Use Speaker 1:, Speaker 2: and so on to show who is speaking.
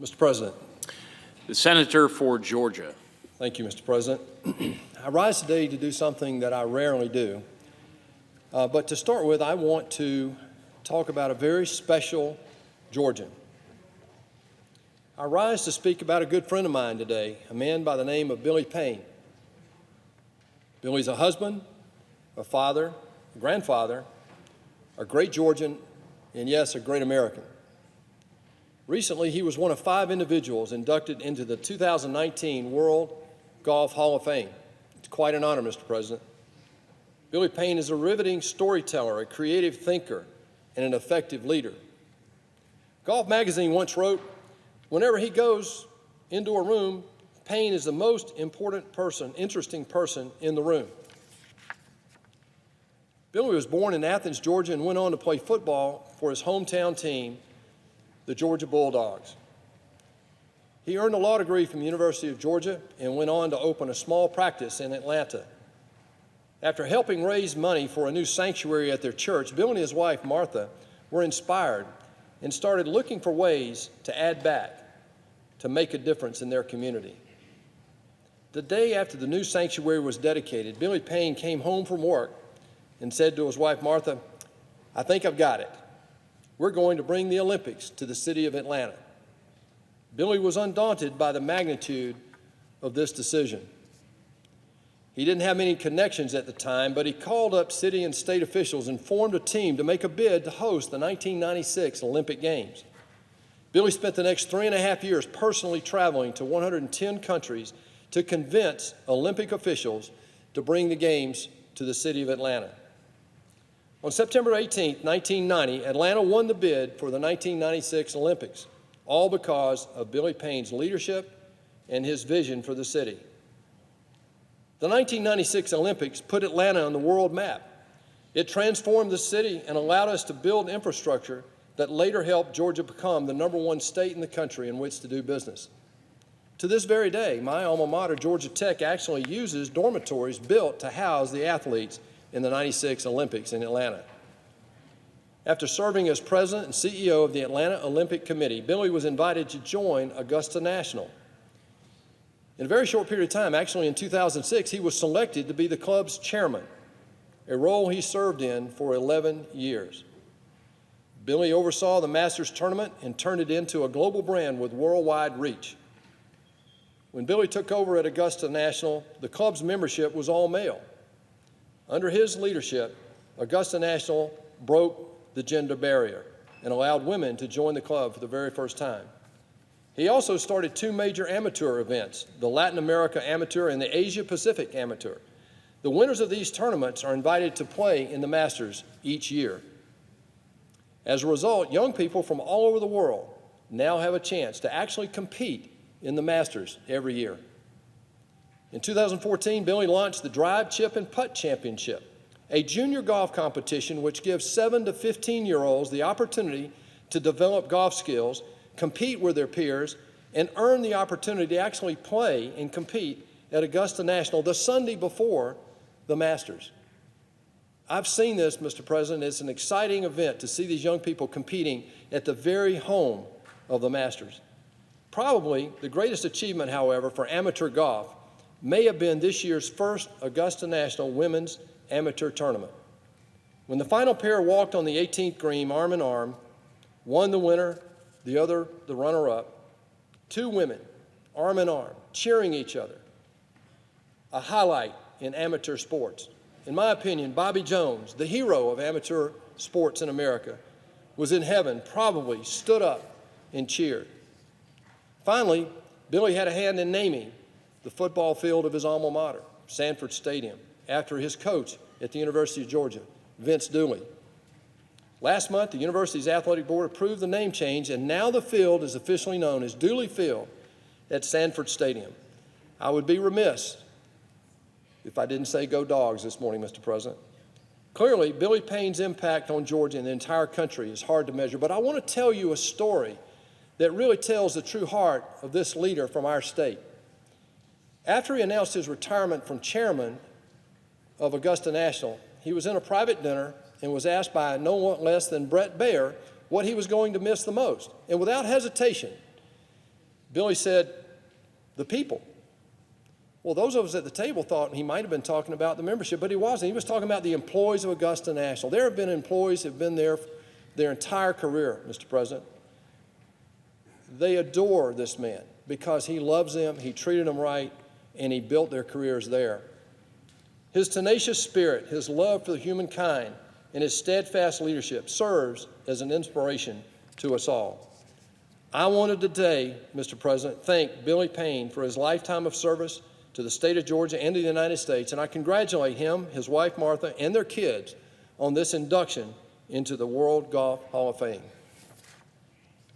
Speaker 1: Mr. President.
Speaker 2: The Senator for Georgia.
Speaker 1: Thank you, Mr. President. I rise today to do something that I rarely do. But to start with, I want to talk about a very special Georgian. I rise to speak about a good friend of mine today, a man by the name of Billy Payne. Billy's a husband, a father, a grandfather, a great Georgian, and yes, a great American. Recently, he was one of 5 individuals inducted into the 2019 World Golf Hall of Fame. It's quite an honor, Mr. President. Billy Payne is a riveting storyteller, a creative thinker, and an effective leader. Golf Magazine once wrote, "Whenever he goes into a room, Payne is the most important person, interesting person in the room." Billy was born in Athens, Georgia, and went on to play football for his hometown team, the Georgia Bulldogs. He earned a law degree from the University of Georgia and went on to open a small practice in Atlanta. After helping raise money for a new sanctuary at their church, Bill and his wife, Martha, were inspired and started looking for ways to add back, to make a difference in their community. The day after the new sanctuary was dedicated, Billy Payne came home from work and said to his wife, Martha, "I think I've got it. We're going to bring the Olympics to the city of Atlanta." Billy was undaunted by the magnitude of this decision. He didn't have many connections at the time, but he called up city and state officials and formed a team to make a bid to host the 1996 Olympic Games. Billy spent the next 3.5 years personally traveling to 110 countries to convince Olympic officials to bring the Games to the city of Atlanta. On September 18, 1990, Atlanta won the bid for the 1996 Olympics, all because of Billy Payne's leadership and his vision for the city. The 1996 Olympics put Atlanta on the world map. It transformed the city and allowed us to build infrastructure that later helped Georgia become the #1 state in the country in which to do business. To this very day, my alma mater, Georgia Tech, actually uses dormitories built to house the athletes in the '96 Olympics in Atlanta. After serving as president and CEO of the Atlanta Olympic Committee, Billy was invited to join Augusta National. In a very short period of time, actually in 2006, he was selected to be the club's chairman, a role he served in for 11 years. Billy oversaw the Masters tournament and turned it into a global brand with worldwide reach. When Billy took over at Augusta National, the club's membership was all male. Under his leadership, Augusta National broke the gender barrier and allowed women to join the club for the very first time. He also started 2 major amateur events, the Latin America Amateur and the Asia Pacific Amateur. The winners of these tournaments are invited to play in the Masters each year. As a result, young people from all over the world now have a chance to actually compete in the Masters every year. In 2014, Billy launched the Drive, Chip, and Putt Championship, a junior golf competition which gives 7 to 15-year-olds the opportunity to develop golf skills, compete with their peers, and earn the opportunity to actually play and compete at Augusta National the Sunday before the Masters. I've seen this, Mr. President. It's an exciting event to see these young people competing at the very home of the Masters. Probably the greatest achievement, however, for amateur golf may have been this year's first Augusta National Women's Amateur Tournament. When the final pair walked on the 18th green arm in arm, one the winner, the other the runner-up, 2 women arm in arm, cheering each other. A highlight in amateur sports. In my opinion, Bobby Jones, the hero of amateur sports in America, was in heaven, probably stood up and cheered. Finally, Billy had a hand in naming the football field of his alma mater, Sanford Stadium, after his coach at the University of Georgia, Vince Dooley. Last month, the university's athletic board approved the name change, and now the field is officially known as Dooley Field at Sanford Stadium. I would be remiss if I didn't say go Dogs this morning, Mr. President. Clearly, Billy Payne's impact on Georgia and the entire country is hard to measure, but I want to tell you a story that really tells the true heart of this leader from our state. After he announced his retirement from chairman of Augusta National, he was in a private dinner and was asked by no one less than Brett Baer what he was going to miss the most. And without hesitation, Billy said, the people. Well, those of us at the table thought he might have been talking about the membership, but he wasn't. He was talking about the employees of Augusta National. There have been employees who have been there their entire career, Mr. President. They adore this man because he loves them, he treated them right, and he built their careers there. His tenacious spirit, his love for humankind, and his steadfast leadership serves as an inspiration to us all. I wanted today, Mr. President, thank Billy Payne for his lifetime of service to the state of Georgia and to the United States, and I congratulate him, his wife Martha, and their kids on this induction into the World Golf Hall of Fame.